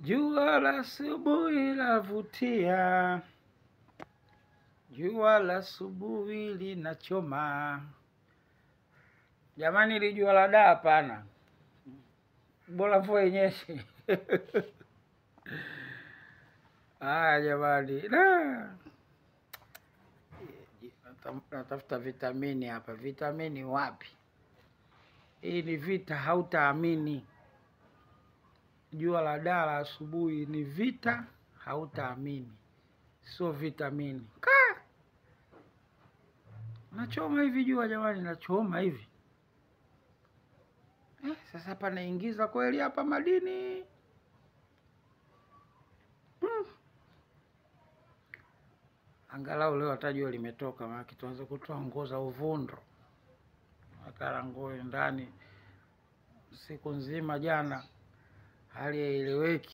Jua la asubuhi lavutia, jua la asubuhi linachoma. Jamani, ili jua la daa hapana, bora mvua inyeshe. Haya jamani, natafuta vitamini hapa. Vitamini wapi? Hii ni vita, hautaamini. Jua la daa la asubuhi ni vita, hautaamini. Sio vitamini. Nachoma hivi jua jamani, nachoma hivi. Sasa hapa naingiza kweli hapa madini. Angalau leo hata jua limetoka, maana tuanze kutoa nguo za uvundo. Hata nguo ndani siku nzima jana hali haieleweki.